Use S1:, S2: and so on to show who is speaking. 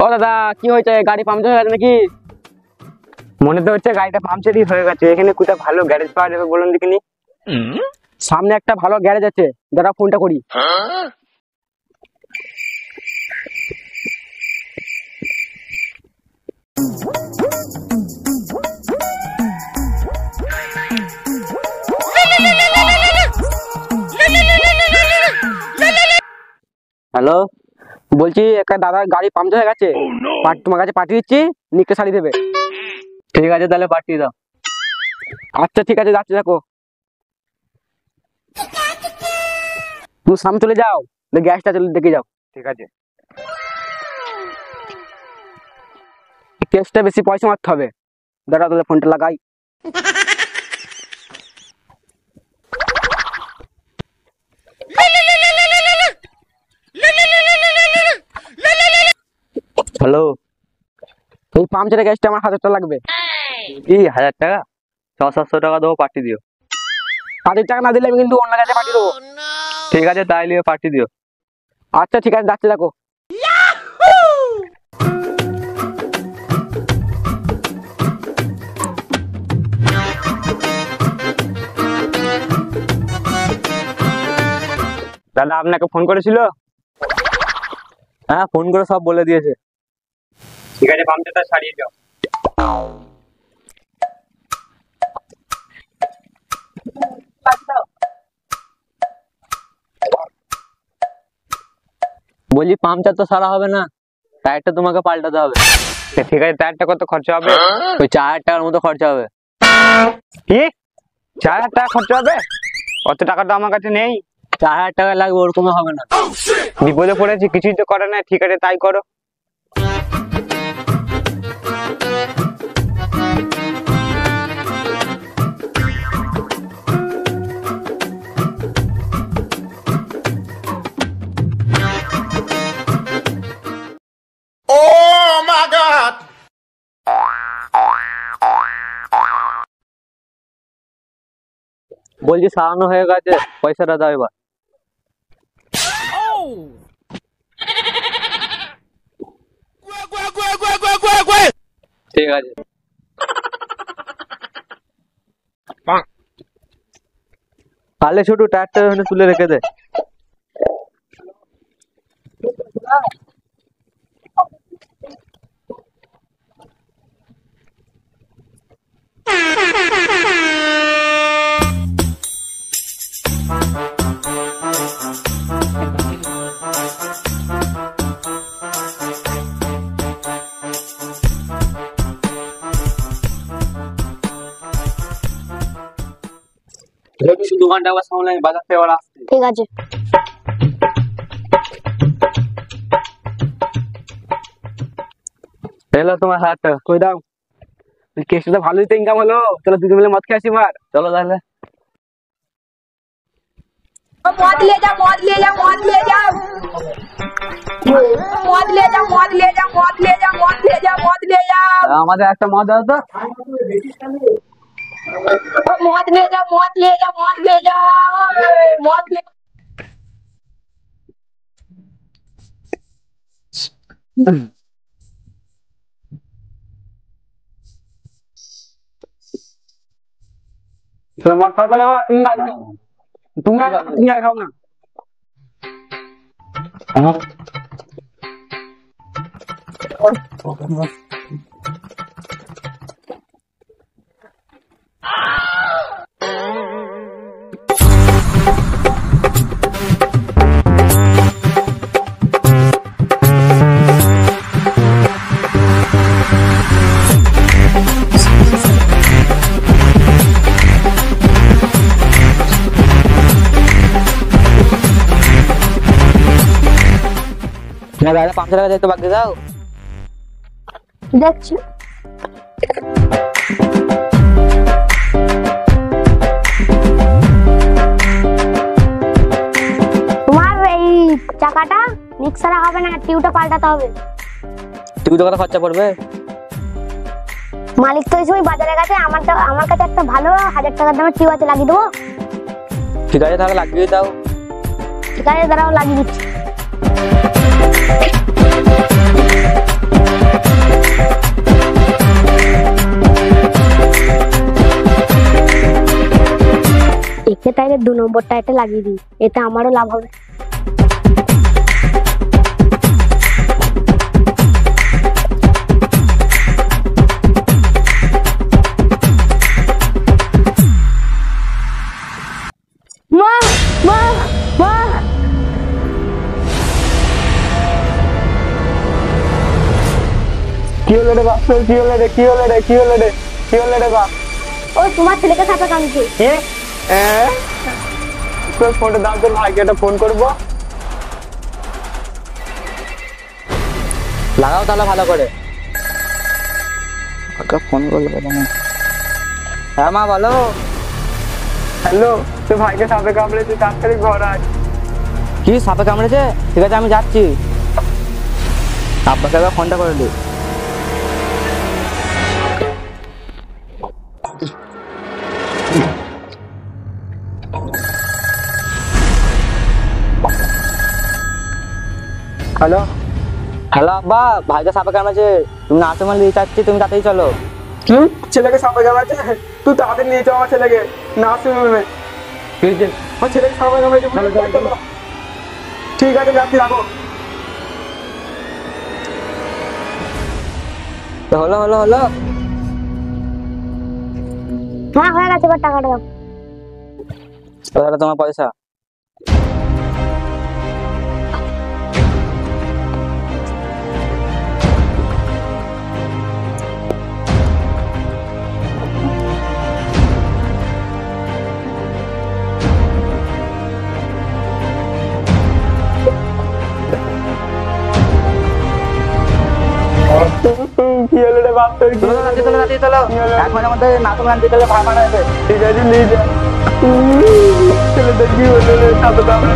S1: ও দাদা, কি হয়েছে? গাড়ি পাংচার হয়ে গেছে নাকি?
S2: মনে তো হচ্ছে গাড়িটা পাংচারই হয়ে গেছে। এখানে কোথায় ভালো গ্যারেজ পাওয়া যাবে বলুন দেখিনি।
S1: সামনে একটা ভালো গ্যারেজ আছে, দাদা ফোনটা করি।
S2: হ্যালো,
S1: বলছি একটা দাদার গাড়ি পাংচার হয়ে গেছে, তোমার কাছে পাঠিয়ে দিচ্ছি, নিকে সারিয়ে দেবে।
S2: ঠিক আছে তাহলে পাঠিয়ে দাও।
S1: আচ্ছা ঠিক আছে, যাচ্ছি, দেখো তুমি সামনে চলে যাও, গ্যাসটা চলে দেখে যাও।
S2: ঠিক আছে।
S1: কেসটা বেশি পয়সা মারতে হবে। দাদা তাহলে ফোনটা লাগাই।
S2: হ্যালো,
S1: এই পাংচারের গ্যাসটা আমার 1000 টাকা লাগবে।
S2: কি 1000 টাকা? 600-700 টাকা দেবো, পাঠিয়ে দিও।
S1: 1000 টাকা না দিলে আমি কিন্তু অন্য কাছে পাঠিয়ে দেবো।
S2: ঠিক আছে তাইলে পাঠিয়ে দিও।
S1: আচ্ছা ঠিক আছে, যাচ্ছি, দেখো।
S2: দাদা আপনাকে ফোন করেছিল? হ্যাঁ, ফোন করে সব বলে দিয়েছে। ঠিক আছে, পাংচারটা সারিয়ে দাও। বলছি পাংচার তো সারা হবে না, টায়ারটা তোমাকে পাল্টাতে হবে। ঠিক আছে, টায়ারটা কত খরচা হবে? ওই 4000 টাকার মতো খরচা হবে। কি 4000 টাকা খরচা হবে? অত টাকা তো আমার কাছে নেই। 4000 টাকা লাগবে, ওরকম হবে না। বিপদে পড়েছি, কিছুই তো করে না। ঠিক আছে তাই করো। বলছি সারানো হয়ে গেছে, পয়সাটা দাও এবার। ঠিক আছে। পারলে ছোট টায়ারটা ওখানে তুলে রেখে দে। দোকানটা আবার সামনে, বাজার থেকে আবার আসছে।
S3: ঠিক আছে।
S2: এলো তোমার 1000 টাকা।
S1: কই দাও। কেসটা তো ভালোই তো ইনকাম হলো, চলো দুজন মিলে মদ খেয়ে আসি এবার।
S2: চলো তাহলে।
S3: मौत ले जा, मौत ले जा, मौत ले जा, मौत ले जा, मौत ले जा, मौत ले जा, मौत ले जा, मौत ले जा,
S2: আমাদের একটা মদ দাও তো।
S3: मौत ले जा, मौत ले जा, मौत ले जा, मौत ले।
S1: মদ খাওয়া তুমি খাও না। দাদা 500 টাকা যাইতে বাকি দাও।
S3: দেখছি তোমার এই চাকাটা মিক্সার হবে না, টিউটা পাল্টাতে হবে।
S2: তুই তো কত খরচা পড়বে?
S3: মালিক তো এই সময় বাজারে গেছে, আমার কাছে একটা ভালো 1000 টাকার দামের টিউ আছে, লাগিয়ে দেবো।
S2: ঠিক আছে তাহলে লাগিয়ে দাও।
S3: ঠিক আছে, দাঁড়াও লাগিয়ে দিচ্ছি। একে তাইলে 2 নম্বরটা এটা লাগিয়ে দিই, এতে আমারও লাভ হবে। মা মা মা
S2: কি হলো রে বাপ, কি হলো রে, কি হলো রে, কি হলো রে, কি হলো রে বাপ?
S3: ও তোমার ছেলেকে সাপে কামড়েছে।
S2: কি তোর ফোনটা দাও, তোর ভাইকে একটা ফোন করবো। লাগাও তাহলে ভালো করে। ফোন করলো না। হ্যাঁ মা বলো। হ্যালো, তোর ভাইকে সাপে কামড়েছে, তাড়াতাড়ি ঘর আয়। কি সাপে কামড়েছে? ঠিক আছে আমি যাচ্ছি। আব্বাকে একবার ফোনটা করে দিই। হ্যালো হ্যালো আব্বা, ভাইকে সাপে কামড়েছে, তুমি না আসো মানে নিয়ে যাচ্ছি, তুমি তাড়াতাড়ি চলো।
S1: কি ছেলেকে সাপে কামড়েছে? তুই তাড়াতাড়ি নিয়ে যাও আমার ছেলেকে, না শুনবে। আমার ছেলেকে সাপে কামড়েছে। ঠিক আছে যাচ্ছি, রাখো।
S2: তো হলো হলো হলো।
S3: হ্যাঁ হয়ে গেছে, এবার টাকাটা দাও।
S2: তাহলে তোমার পয়সা। কি হলো রে বাপ, তোর কি হলো? এক মাসের মধ্যে নাটক গান দিতে ভাড়া মারা যাবে। ঠিক আছে নিয়ে যা। ছেলেদের কি হলো রে, সাথে তো আমরা